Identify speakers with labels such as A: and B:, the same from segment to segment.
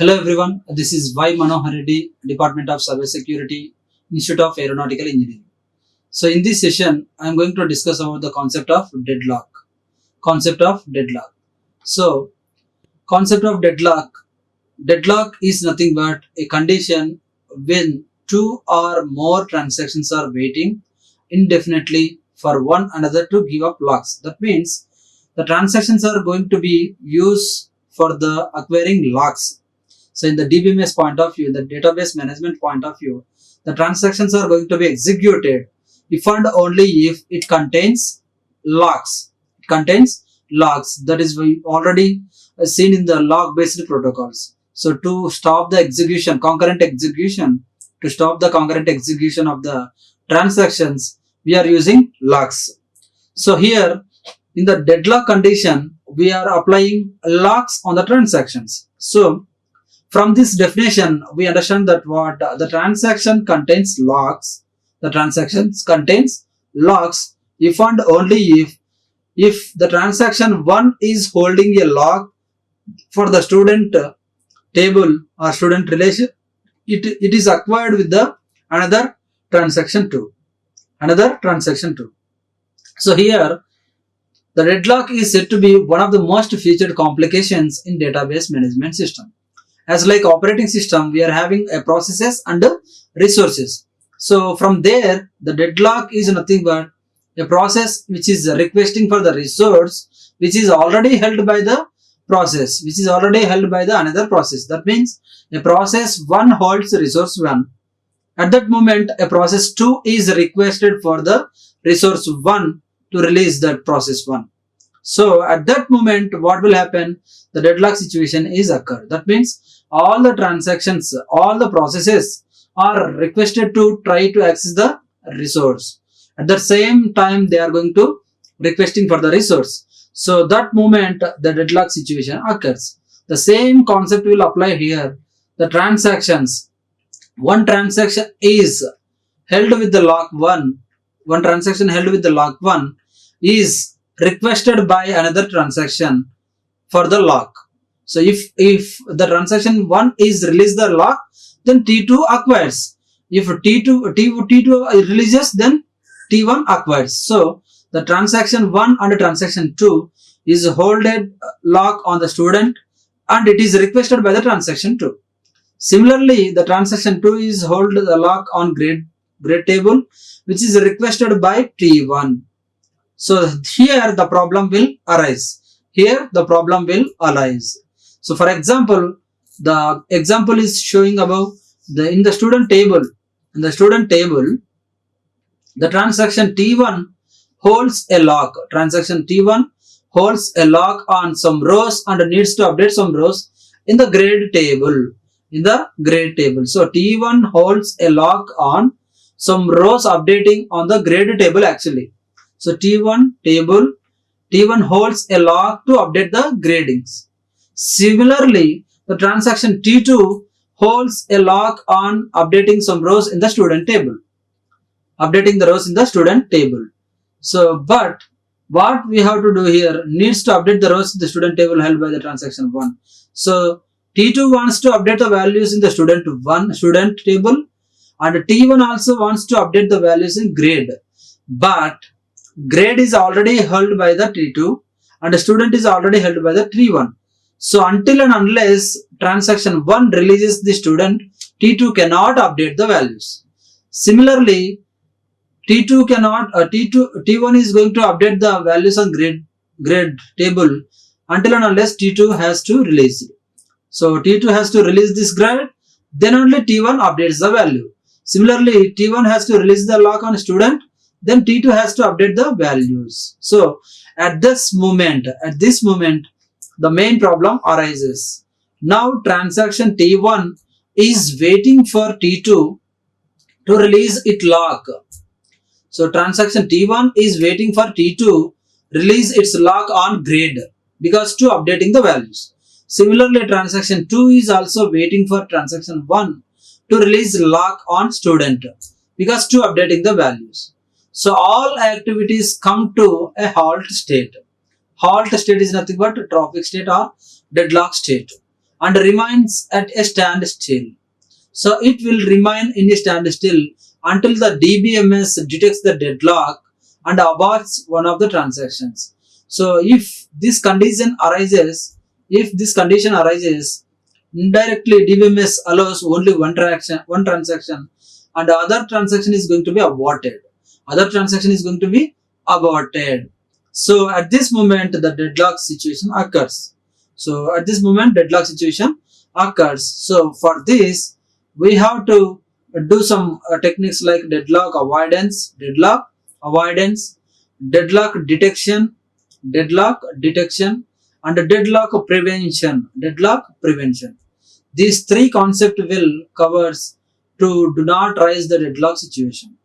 A: Hello everyone, this is Manohar Reddy, Department of Cybersecurity, Institute of Aeronautical Engineering. So in this session, I am going to discuss about the concept of deadlock. Concept of deadlock. So concept of deadlock. Deadlock is nothing but a condition when two or more transactions are waiting indefinitely for one another to give up locks. That means the transactions are going to be used for the acquiring locks. So in the DBMS point of view, the database management point of view, the transactions are going to be executed if and only if it contains locks. It contains locks. That is we already seen in the log based protocols. So to stop the execution, to stop the concurrent execution of the transactions, we are using locks. So here in the deadlock condition, we are applying locks on the transactions. So from this definition, we understand that what the transaction contains locks. The transactions contains locks if and only if the transaction 1 is holding a lock for the student table or student relation, it is acquired with the another transaction 2. So here the deadlock is said to be one of the most featured complications in database management system. As like operating system, we are having a processes and resources. So from there, the deadlock is nothing but a process which is requesting for the resource which is already held by the process, which is already held by the another process. That means a process 1 holds resource 1. At that moment, a process 2 is requested for the resource 1 to release that process 1. So at that moment, what will happen? The deadlock situation is occur. That means all the transactions, all the processes are requested to try to access the resource. At the same time, they are going to requesting for the resource. So that moment, the deadlock situation occurs. The same concept will apply here. The transactions, one transaction is held with the lock 1. One transaction held with the lock 1 is requested by another transaction for the lock. So if the transaction 1 is released the lock, then T2 acquires. If T2 releases, then T1 acquires. So the transaction 1 and transaction 2 is holded lock on the student and it is requested by the transaction 2. Similarly, the transaction 2 is hold the lock on grade table which is requested by T1. So here the problem will arise. So for example, the example is showing above in the student table. In the student table, the transaction T1 holds a lock. Transaction T1 holds a lock on some rows and needs to update some rows in the grade table. So T1 holds a lock on some rows updating on the grade table actually. So T1 holds a lock to update the gradings. Similarly, the transaction T2 holds a lock on updating some rows in the student table. So, but what we have to do here needs to update the rows in the student table held by the transaction 1. So, T2 wants to update the values in the student table and T1 also wants to update the values in grade. But grade is already held by the T2 and the student is already held by the T1. So until and unless transaction 1 releases the student, T2 cannot update the values. Similarly, T1 is going to update the values on grade table until and unless T2 has to release it. So T2 has to release this grade, then only T1 updates the value. Similarly, T1 has to release the lock on student, then T2 has to update the values. So at this moment, the main problem arises. Now transaction T1 is waiting for T2 to release its lock. So transaction T1 is waiting for T2 release its lock on grade because to updating the values. Similarly, transaction 2 is also waiting for transaction 1 to release lock on student because to updating the values. So all activities come to a halt state. Halt state is nothing but a trophic state or deadlock state. and remains at a standstill. So it will remain in a standstill until the DBMS detects the deadlock and aborts one of the transactions. So if this condition arises, indirectly DBMS allows only one transaction, and the other transaction is going to be aborted. So at this moment the deadlock situation occurs. So for this we have to do some techniques like deadlock avoidance, deadlock detection, and deadlock prevention. These three concepts will covers to do not rise the deadlock situation.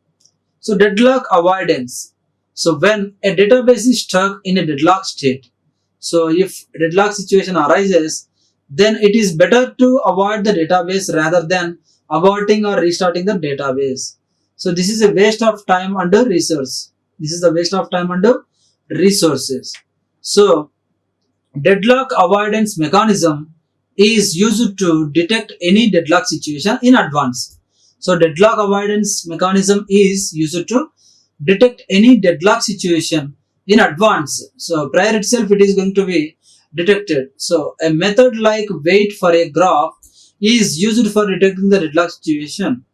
A: So deadlock avoidance. So when a database is stuck in a deadlock state, so if deadlock situation arises, then it is better to avoid the database rather than aborting or restarting the database. So this is a waste of time and resources. So deadlock avoidance mechanism is used to detect any deadlock situation in advance. So deadlock avoidance mechanism is used to detect any deadlock situation in advance. So prior itself it is going to be detected. So a method like wait for a graph is used for detecting the deadlock situation.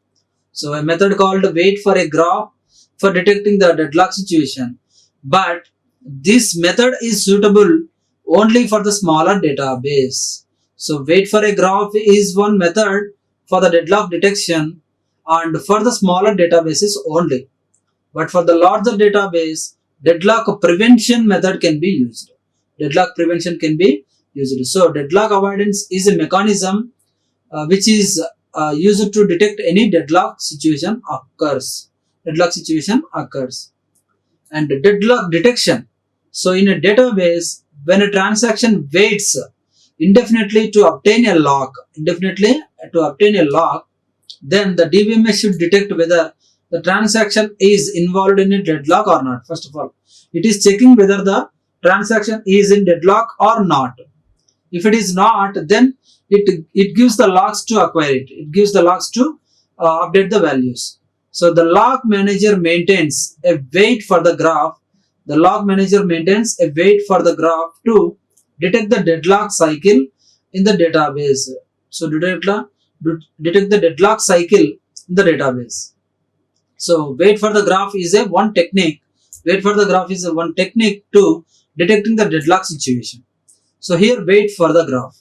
A: So a method called wait for a graph for detecting the deadlock situation. But this method is suitable only for the smaller database. So wait for a graph is one method for the deadlock detection and for the smaller databases only. But for the larger database, deadlock prevention method can be used. So deadlock avoidance is a mechanism which is used to detect any deadlock situation occurs. And deadlock detection. So in a database, when a transaction waits indefinitely to obtain a lock, then the DBMS should detect whether the transaction is involved in a deadlock or not. First of all, it is checking whether the transaction is in deadlock or not. If it is not, then it gives the locks to acquire it. It gives the locks to update the values. So the log manager maintains a wait for the graph. To detect the deadlock cycle in the database. So detect the deadlock cycle in the database. So wait for the graph is one technique to detecting the deadlock situation. So here wait for the graph.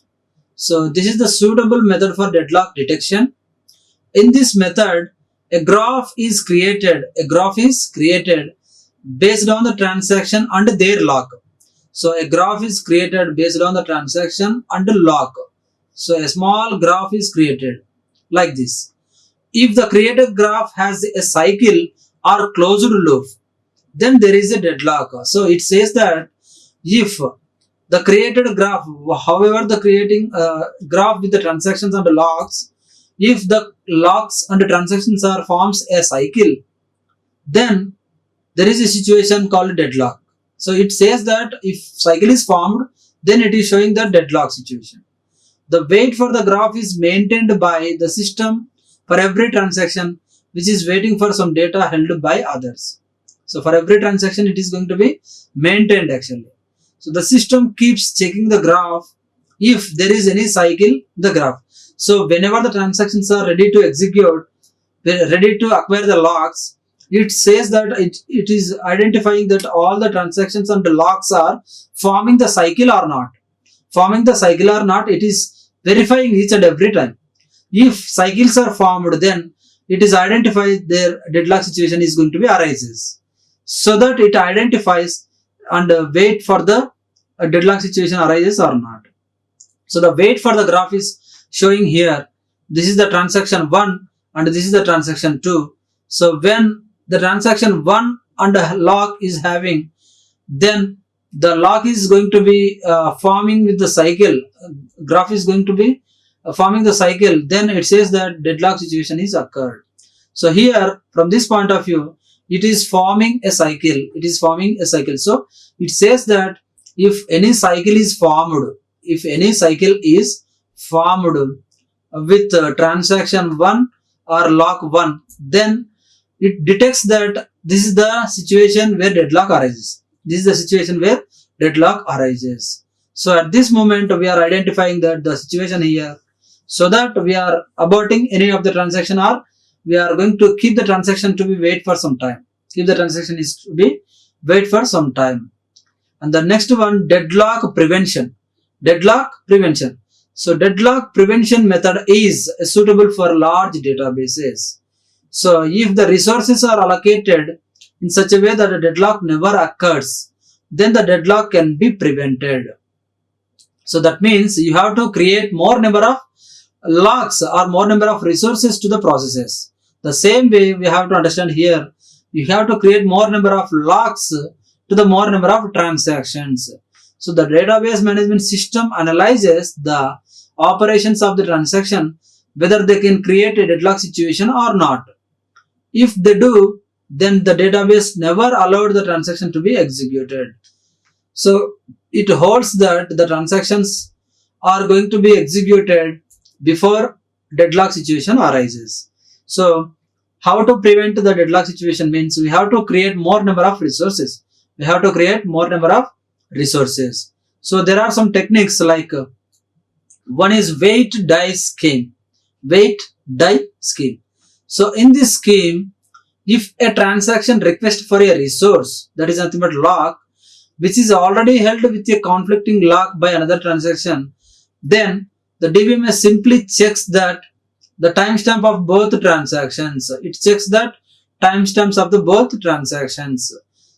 A: So this is the suitable method for deadlock detection. In this method, a graph is created based on the transaction and their lock. So a graph is created based on the transaction and lock. So a small graph is created like this. If the created graph has a cycle or closed loop, then there is a deadlock. So it says that if the created graph, however the creating graph with the transactions and the locks, if the locks and the transactions are forms a cycle, then there is a situation called deadlock. So it says that if cycle is formed, then it is showing the deadlock situation. The wait for the graph is maintained by the system for every transaction which is waiting for some data held by others. So for every transaction it is going to be maintained actually. So the system keeps checking the graph if there is any cycle in the graph. So whenever the transactions are ready to execute, ready to acquire the locks, it says that it is identifying that all the transactions and the locks are forming the cycle or not. It is verifying each and every time. If cycles are formed, then it is identified their deadlock situation is going to be arises. So that it identifies and wait for the deadlock situation arises or not. So the wait for the graph is showing here. This is the transaction 1 and this is the transaction 2. So when the transaction 1 and a lock is having, then the lock is going to be forming with the cycle. Graph is going to be forming the cycle. Then it says that deadlock situation is occurred. So here from this point of view, it is forming a cycle. So it says that if any cycle is formed, formed with transaction 1 or lock 1, then it detects that this is the situation where deadlock arises. This is the situation where deadlock arises. So at this moment we are identifying that the situation here, so that we are aborting any of the transaction, or we are going to keep the transaction to be wait for some time. Keep the transaction is to be wait for some time. And the next one, deadlock prevention. Deadlock prevention. So deadlock prevention method is suitable for large databases. So if the resources are allocated in such a way that a deadlock never occurs, then the deadlock can be prevented. So that means you have to create more number of locks or more number of resources to the processes. The same way we have to understand here, you have to create more number of locks to the more number of transactions. So the database management system analyzes the operations of the transaction, whether they can create a deadlock situation or not. If they do, then the database never allowed the transaction to be executed. So it holds that the transactions are going to be executed before deadlock situation arises. So how to prevent the deadlock situation means we have to create more number of resources. We have to create more number of resources. So there are some techniques like one is wait die scheme. Wait die scheme. So in this scheme, if a transaction requests for a resource, that is nothing but lock, which is already held with a conflicting lock by another transaction, then the DBMS simply checks that the timestamp of both transactions. It checks that timestamps of the both transactions.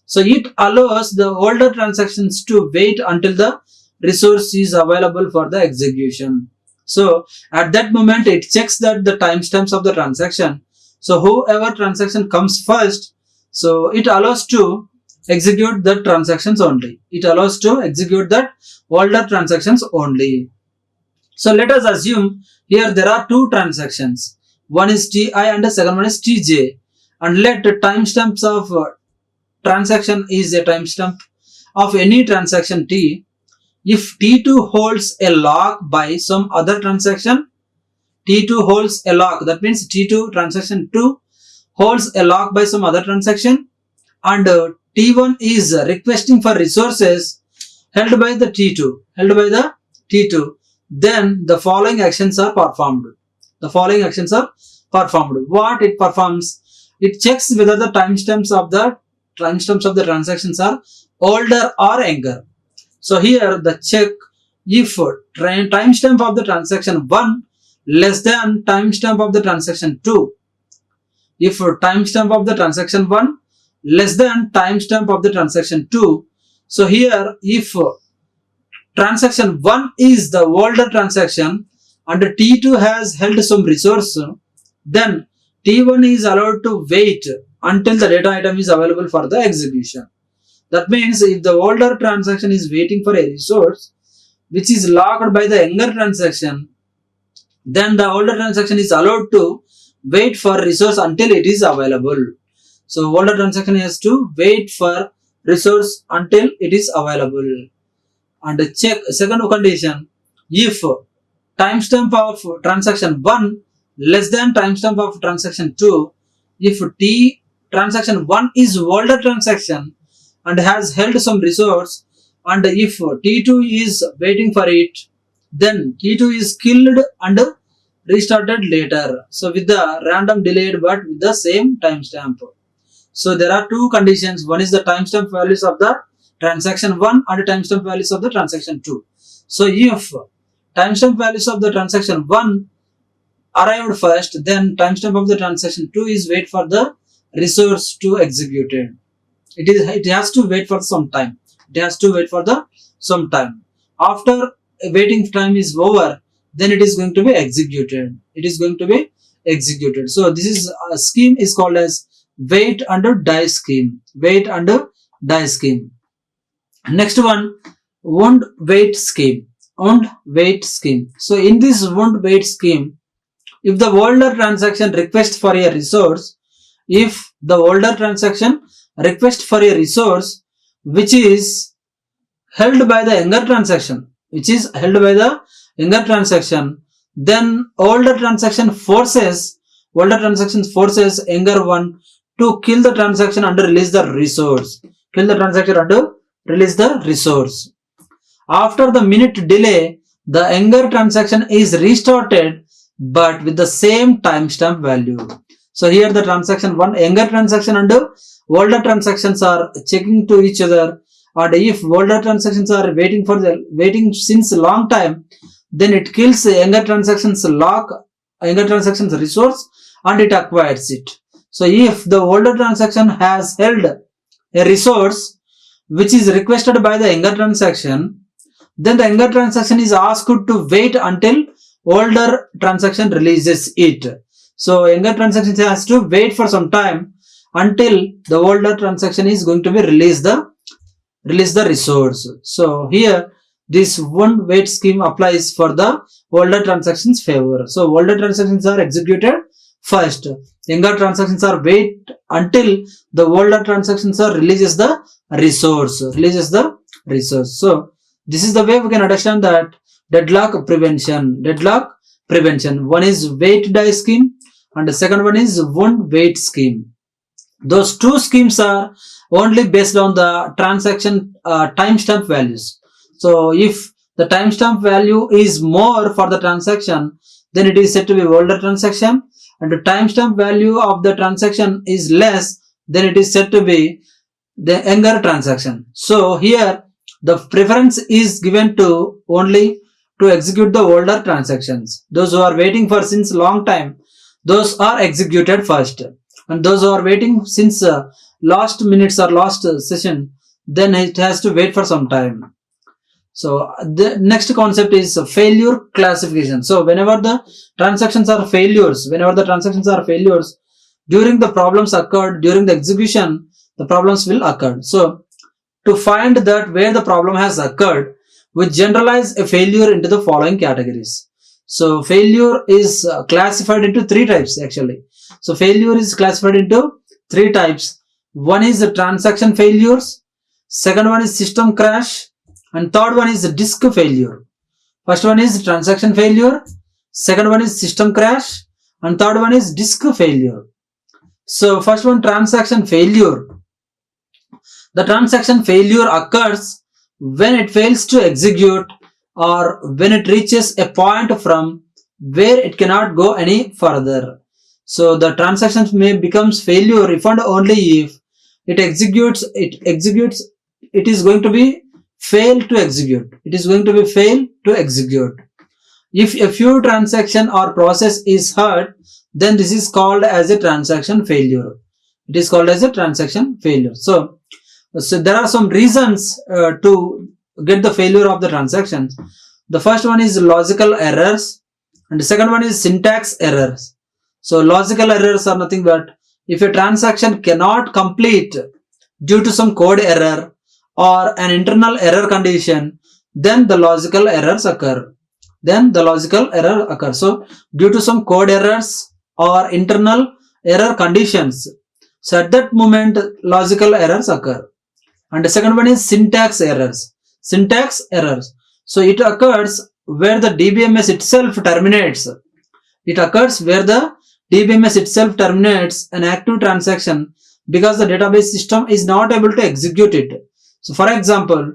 A: So it allows the older transactions to wait until the resource is available for the execution. So at that moment it checks that the timestamps of the transaction. So whoever transaction comes first, so it allows to execute the transactions only. It allows to execute that older transactions only. So let us assume here there are two transactions. One is Ti and the second one is Tj. And let the timestamps of transaction is a timestamp of any transaction T. If T2 holds a lock by some other transaction, T2 holds a lock. That means T2 transaction 2 holds a lock by some other transaction, and T1 is requesting for resources held by the T2. Then the following actions are performed. What it performs? It checks whether the timestamps of the transactions are older or younger. So here the check if timestamp of the transaction 1 less than timestamp of the transaction 2. If timestamp of the transaction 1 less than timestamp of the transaction 2. So here if transaction 1 is the older transaction and T2 has held some resource, then T1 is allowed to wait until the data item is available for the execution. That means if the older transaction is waiting for a resource which is locked by the younger transaction, then the older transaction is allowed to wait for resource until it is available. So older transaction has to wait for resource until it is available. And check second condition, if timestamp of transaction 1 less than timestamp of transaction 2, if transaction 1 is older transaction and has held some resource, and if T2 is waiting for it, then T2 is killed and restarted later. So with the random delayed but with the same timestamp. So there are two conditions. One is the timestamp values of the transaction 1 and timestamp values of the transaction 2. So if timestamp values of the transaction 1 arrived first, then timestamp of the transaction 2 is wait for the resource to execute it. It has to wait for some time. After waiting time is over, then it is going to be executed. So this is a scheme is called as wait under die scheme. Next one, wound wait scheme. So in this wound wait scheme, if the older transaction requests for a resource, which is held by the younger transaction, which is held by the younger transaction, then older transaction forces younger one to kill the transaction and release the resource. After the minute delay, the younger transaction is restarted but with the same timestamp value. So here the transaction 1, younger transaction and older transactions are checking to each other, and if older transactions are waiting since a long time, then it kills younger transactions resource and it acquires it. So if the older transaction has held a resource which is requested by the younger transaction, then the younger transaction is asked to wait until older transaction releases it. So younger transaction has to wait for some time until the older transaction is going to be release the resource. So here this one wait scheme applies for the older transactions favor. So older transactions are executed first. Younger transactions are wait until the older transactions are releases the resource. So this is the way we can understand that deadlock prevention. One is wait die scheme and the second one is one wait scheme. Those two schemes are only based on the transaction timestamp values. So if the timestamp value is more for the transaction, then it is said to be older transaction, and the timestamp value of the transaction is less, then it is said to be the younger transaction. So here the preference is given to only to execute the older transactions. Those who are waiting for since long time, those are executed first, and those who are waiting since last minutes or last session, then it has to wait for some time. So the next concept is failure classification. So whenever the transactions are failures, during the problems occurred during the execution, the problems will occur. So to find that where the problem has occurred, we generalize a failure into the following categories. So failure is classified into three types actually. So failure is classified into three types. One is the transaction failures, second one is system crash, and third one is disk failure. First one is transaction failure, second one is system crash, and third one is disk failure. So first one, transaction failure. The transaction failure occurs when it fails to execute or when it reaches a point from where it cannot go any further. So the transaction may becomes failure if and only if it is going to be fail to execute. If a few transaction or process is hurt, then this is called as a transaction failure. So there are some reasons to get the failure of the transactions. The first one is logical errors, and the second one is syntax errors. So logical errors are nothing but if a transaction cannot complete due to some code error or an internal error condition, then the logical errors occur. So due to some code errors or internal error conditions, so at that moment logical errors occur. And the second one is syntax errors. So it occurs where the DBMS itself terminates. An active transaction because the database system is not able to execute it. So for example,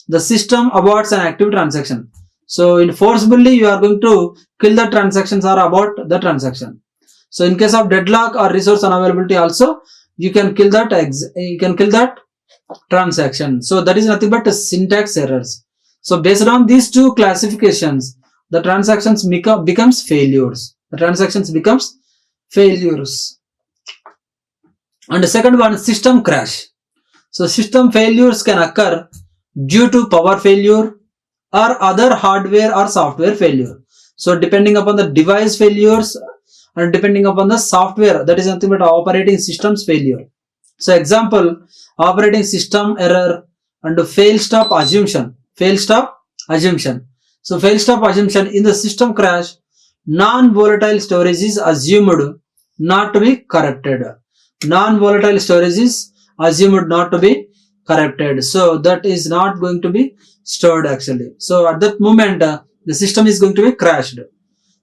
A: the system aborts an active transaction. So forcibly you are going to kill the transactions or abort the transaction. So in case of deadlock or resource unavailability also, you can kill that transaction. So that is nothing but syntax errors. So based on these two classifications, the transactions becomes failures. And the second one, system crash. So system failures can occur due to power failure or other hardware or software failure. So depending upon the device failures and depending upon the software, that is nothing but operating systems failure. So example, operating system error and fail stop assumption. So fail stop assumption in the system crash, non-volatile storage is assumed not to be corrupted. So that is not going to be stored actually. So at that moment, the system is going to be crashed.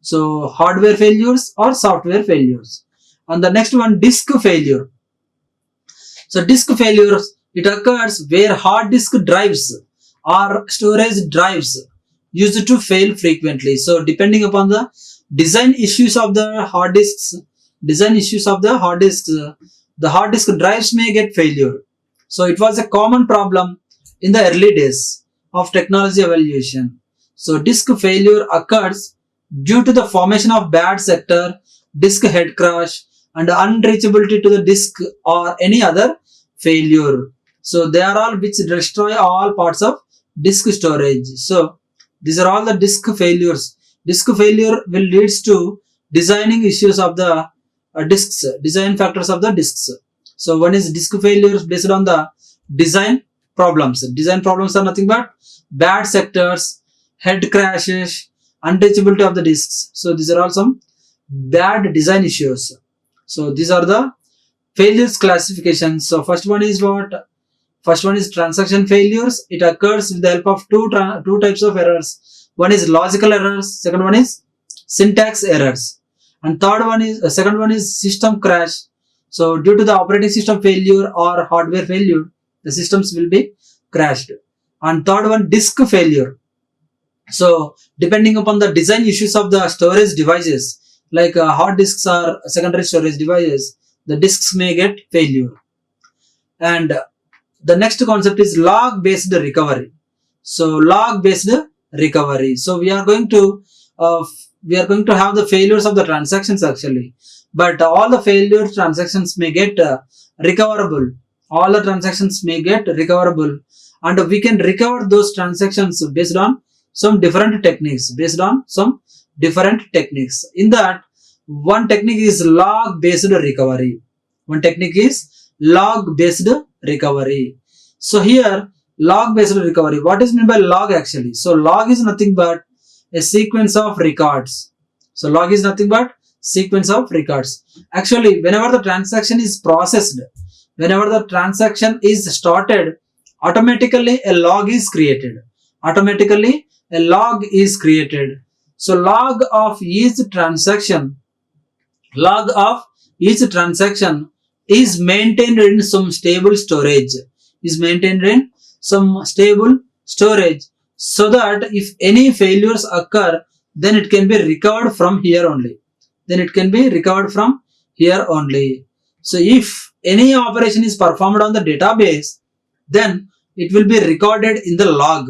A: So hardware failures or software failures. And the next one, disk failure. So disk failures, it occurs where hard disk drives or storage drives used to fail frequently. So depending upon the design issues of the hard disks, the hard disk drives may get failure. So it was a common problem in the early days of technology evaluation. So disk failure occurs due to the formation of bad sector, disk head crash, and unreachability to the disk or any other failure. So they are all which destroy all parts of disk storage. So these are all the disk failures. Disk failure will leads to designing issues of the disks, design factors of the disks. So one is disk failures based on the design problems. Design problems are nothing but bad sectors, head crashes, unreachability of the disks. So these are all some bad design issues. So these are the failures classifications. So first one is what? First one is transaction failures. It occurs with the help of two types of errors. One is logical errors. Second one is syntax errors. And second one is system crash. So due to the operating system failure or hardware failure, the systems will be crashed. And third one, disk failure. So depending upon the design issues of the storage devices, like hard disks or secondary storage devices, the disks may get failure. And the next concept is log based recovery. So log based recovery. So we are going to have the failures of the transactions actually, but all the failure transactions may get recoverable. All the transactions may get recoverable, and we can recover those transactions based on some different techniques. In that, one technique is log based recovery. So here, log based recovery. What is meant by log actually? So log is nothing but a sequence of records. Actually, whenever the transaction is processed, whenever the transaction is started, automatically a log is created. So log of each transaction is maintained in some stable storage. So that if any failures occur, then it can be recovered from here only. So if any operation is performed on the database, then it will be recorded in the log.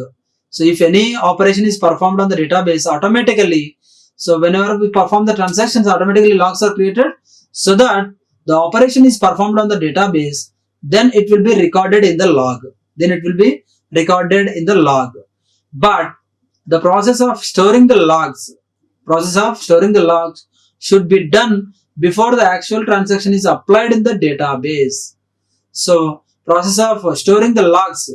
A: So if any operation is performed on the database, automatically, so whenever we perform the transactions, automatically logs are created, so that the operation is performed on the database, then it will be recorded in the log. But the process of storing the logs should be done before the actual transaction is applied in the database. So process of storing the logs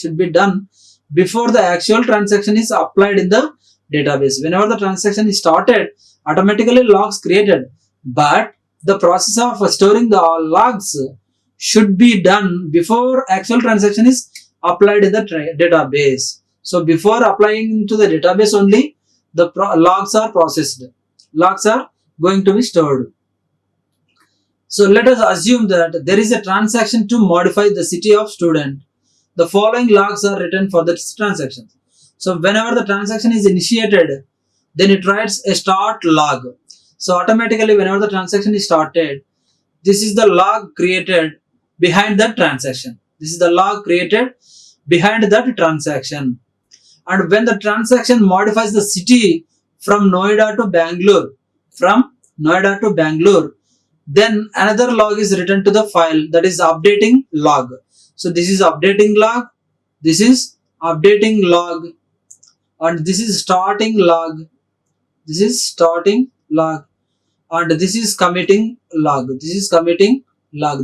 A: should be done before the actual transaction is applied in the database. Whenever the transaction is started, automatically logs created, but the process of storing the logs should be done before actual transaction is applied in the database. So before applying to the database only, the logs are processed. Logs are going to be stored. So let us assume that there is a transaction to modify the city of student. The following logs are written for the transaction. So whenever the transaction is initiated, then it writes a start log. So automatically whenever the transaction is started, this is the log created behind that transaction. And when the transaction modifies the city from Noida to Bangalore, then another log is written to the file, that is updating log. So this is updating log, and this is starting log, and this is committing log.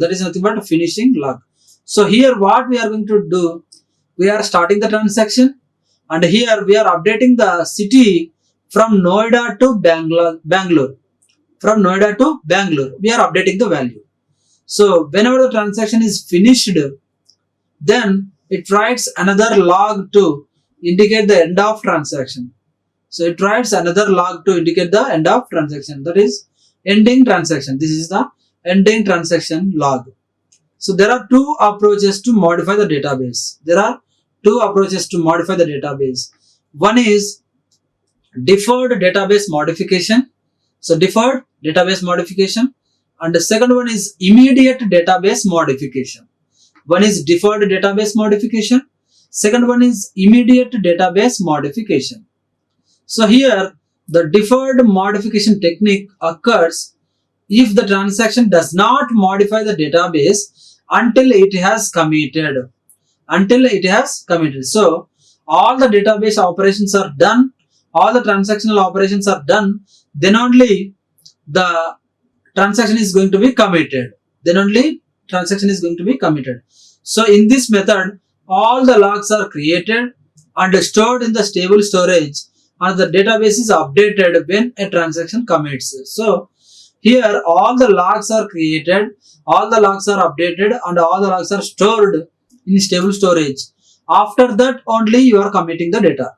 A: That is nothing but finishing log. So here what we are going to do, we are starting the transaction, and here we are updating the city from Noida to Bangalore. We are updating the value. So whenever the transaction is finished, then it writes another log to indicate the end of transaction. So it writes another log to indicate the end of transaction, that is ending transaction. This is the ending transaction log. So there are two approaches to modify the database. There are two approaches to modify the database. One is deferred database modification. So deferred database modification, and the second one is immediate database modification. One is deferred database modification, second one is immediate database modification. So here the deferred modification technique occurs if the transaction does not modify the database until it has committed. So all the database operations are done, all the transactional operations are done, then only the transaction is going to be committed. So in this method, all the logs are created and stored in the stable storage, and the database is updated when a transaction commits. So here all the logs are created, all the logs are updated, and all the logs are stored in stable storage. After that only you are committing the data.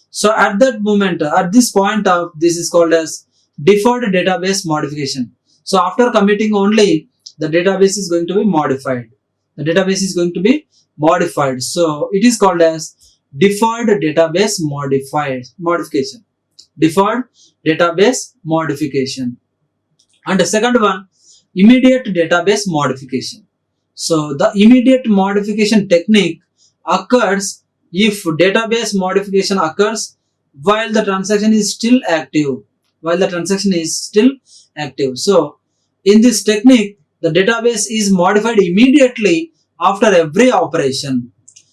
A: So at that moment, at this point of this is called as deferred database modification. So after committing only, the database is going to be modified. So it is called as deferred database modification. And the second one, immediate database modification. So the immediate modification technique occurs if database modification occurs while the transaction is still active. So in this technique, the database is modified immediately after every operation.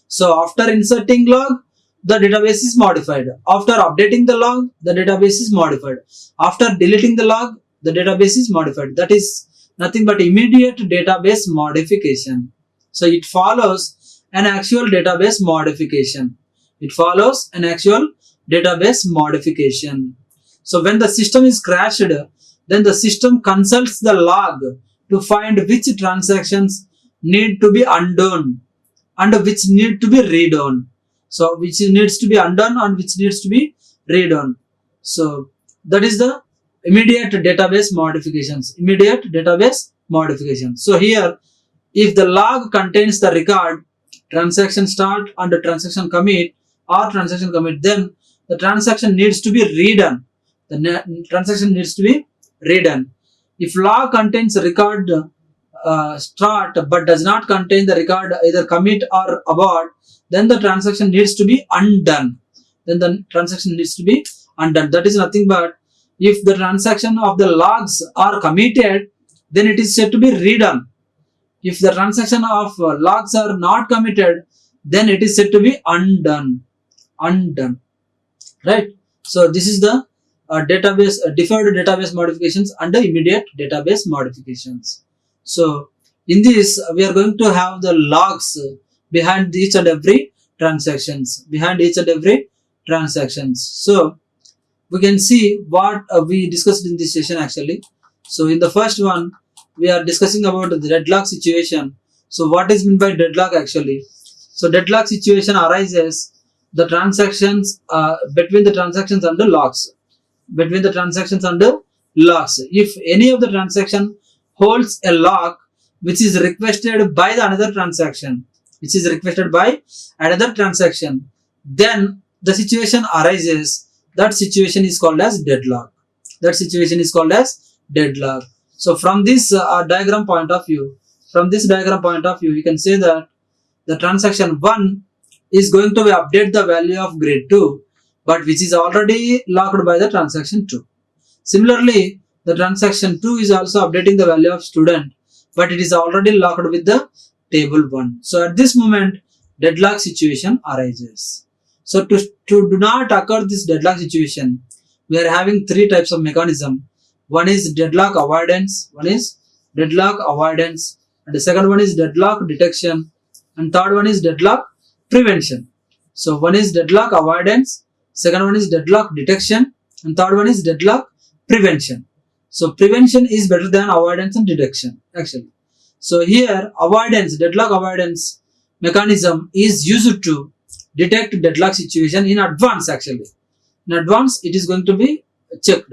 A: So after inserting log, the database is modified. After updating the log, the database is modified. After deleting the log, the database is modified. That is nothing but immediate database modification. So it follows an actual database modification. So when the system is crashed, then the system consults the log to find which transactions need to be undone and which need to be redone. So which needs to be undone and which needs to be redone. So that is the immediate database modifications. So here, if the log contains the record transaction start and the transaction commit, then the transaction needs to be redone. If log contains record start but does not contain the record either commit or abort, then the transaction needs to be undone. That is nothing but if the transaction of the logs are committed, then it is said to be redone. If the transaction of logs are not committed, then it is said to be undone. Right? So this is the deferred database modifications and the immediate database modifications. So in this, we are going to have the logs behind each and every transactions. So we can see what we discussed in this session actually. So in the first one, we are discussing about the deadlock situation. So what is meant by deadlock actually? So deadlock situation arises the transactions between the transactions and the logs. If any of the transaction holds a lock which is requested by the another transaction, then the situation arises. That situation is called as deadlock. So from this diagram point of view, we can say that the transaction 1 is going to update the value of grade 2, but which is already locked by the transaction 2. Similarly, the transaction 2 is also updating the value of student, but it is already locked with the table 1. So at this moment, deadlock situation arises. So to do not occur this deadlock situation, we are having three types of mechanism. One is deadlock avoidance, and the second one is deadlock detection, and third one is deadlock prevention. So one is deadlock avoidance, second one is deadlock detection, and third one is deadlock prevention. So prevention is better than avoidance and detection actually. So here deadlock avoidance mechanism is used to detect deadlock situation in advance actually. In advance it is going to be checked.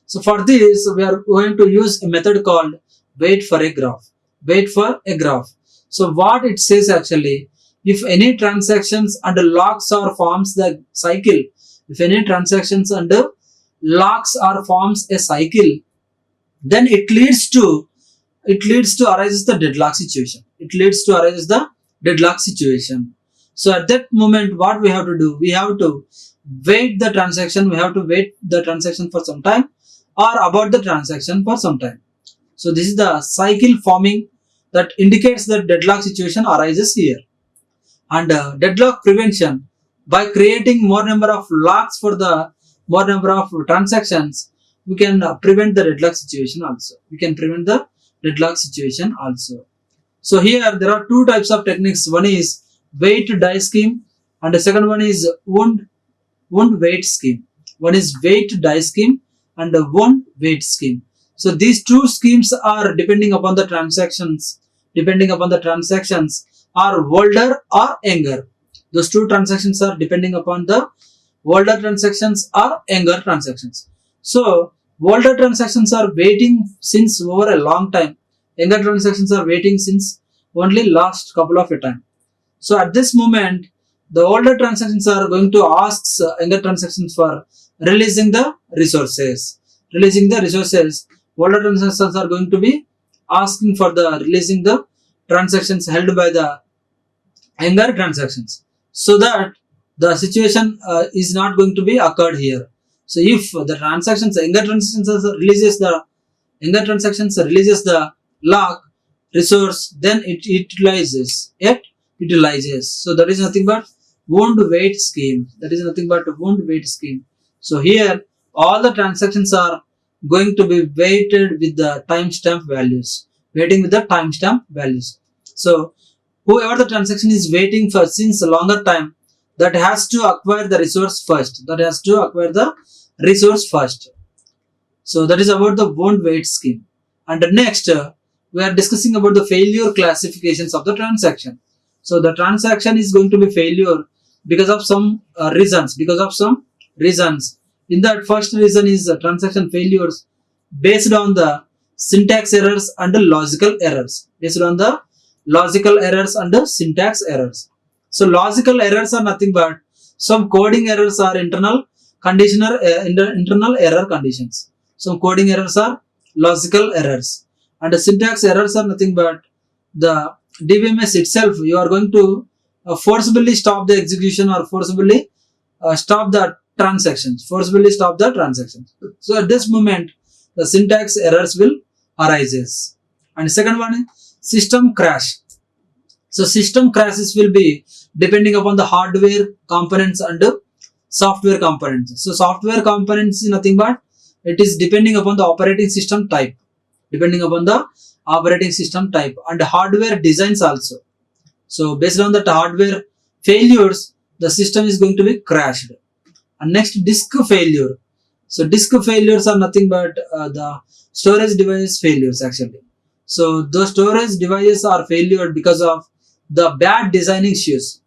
A: So for this we are going to use a method called wait for a graph. Wait for a graph. So what it says actually, if any transactions under locks or forms the cycle, if any transactions under locks or forms a cycle, then it leads to arises the deadlock situation. It leads to arises the deadlock situation. So at that moment what we have to do, we have to wait the transaction, for some time or abort the transaction for some time. So this is the cycle forming that indicates that deadlock situation arises here. And deadlock prevention, by creating more number of locks for the more number of transactions, we can prevent the deadlock situation also. So here there are two types of techniques. One is wait die scheme and the second one is wound wait scheme. One is wait die scheme and the wound wait scheme. So these two schemes are depending upon the transactions are older or younger. Those two transactions are depending upon the older transactions or younger transactions. So older transactions are waiting since over a long time. Younger transactions are waiting since only last couple of a time. So at this moment, the older transactions are going to ask younger transactions for releasing the resources. Older transactions are going to be asking for the releasing the transactions held by the younger transactions, so that the situation is not going to be occurred here. So if the younger transactions releases the lock resource, then it utilizes. So that is nothing but wound wait scheme. So here all the transactions are going to be waiting with the timestamp values. So whoever the transaction is waiting for since a longer time, that has to acquire the resource first. So that is about the wound wait scheme. And next, we are discussing about the failure classifications of the transaction. So the transaction is going to be failure because of some reasons. In that, first reason is transaction failures based on the syntax errors and the logical errors. So logical errors are nothing but some coding errors or internal error conditions. Some coding errors are logical errors, and the syntax errors are nothing but the DBMS itself. You are going to forcibly stop the execution or forcibly stop the transactions. So at this moment, the syntax errors will arises. And second one is system crash. So system crashes will be depending upon the hardware components and software components. So software components is nothing but it is depending upon the operating system type. And hardware designs also. So based on that hardware failures, the system is going to be crashed. And next, disk failure. So disk failures are nothing but the storage device failures actually. So those storage devices are failure because of the bad design issues.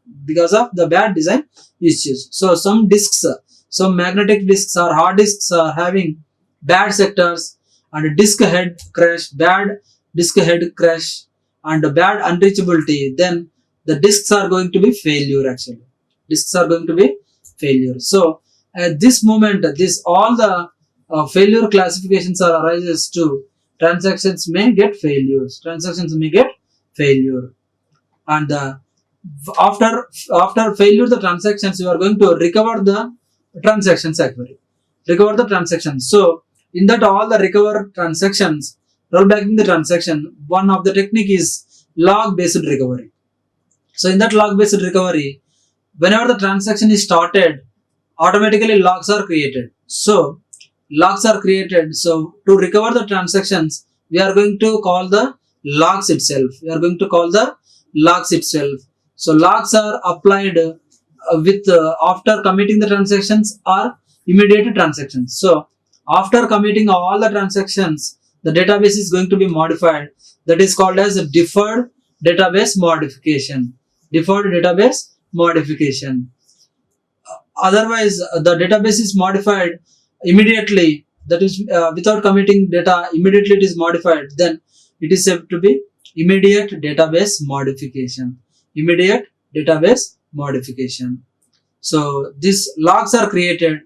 A: So some disks, some magnetic disks or hard disks are having bad sectors and bad disk head crash and bad unreachability. Then the disks are going to be failure actually. So at this moment, all the failure classifications are arises to transactions may get failure, and after failure the transactions, you are going to recover the transactions actually. So in that all the recover transactions, rollbacking the transaction, one of the technique is log based recovery. So in that log based recovery, whenever the transaction is started, automatically logs are created. So to recover the transactions, we are going to call the logs itself. So logs are applied with after committing the transactions or immediate transactions. So after committing all the transactions, the database is going to be modified. That is called as a deferred database modification. Deferred database modification. Otherwise, the database is modified immediately. That is, without committing data, immediately it is modified. Then it is said to be immediate database modification. Immediate database modification. So these logs are created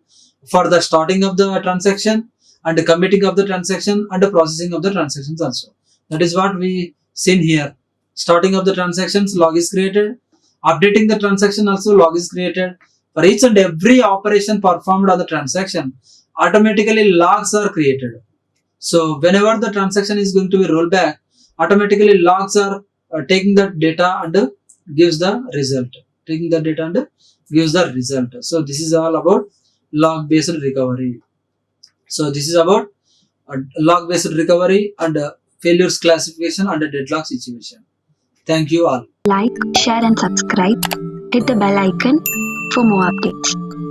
A: for the starting of the transaction and the committing of the transaction and the processing of the transactions also. That is what we seen here. Starting of the transactions, log is created. Updating the transaction also, log is created. For each and every operation performed on the transaction, automatically logs are created. So whenever the transaction is going to be rolled back, automatically logs are taking the data and gives the result. Taking the data and gives the result. So this is all about log based recovery. So this is about log based recovery and failures classification under deadlock situation. Thank you all.
B: Like, share and subscribe. Hit the bell icon for more updates.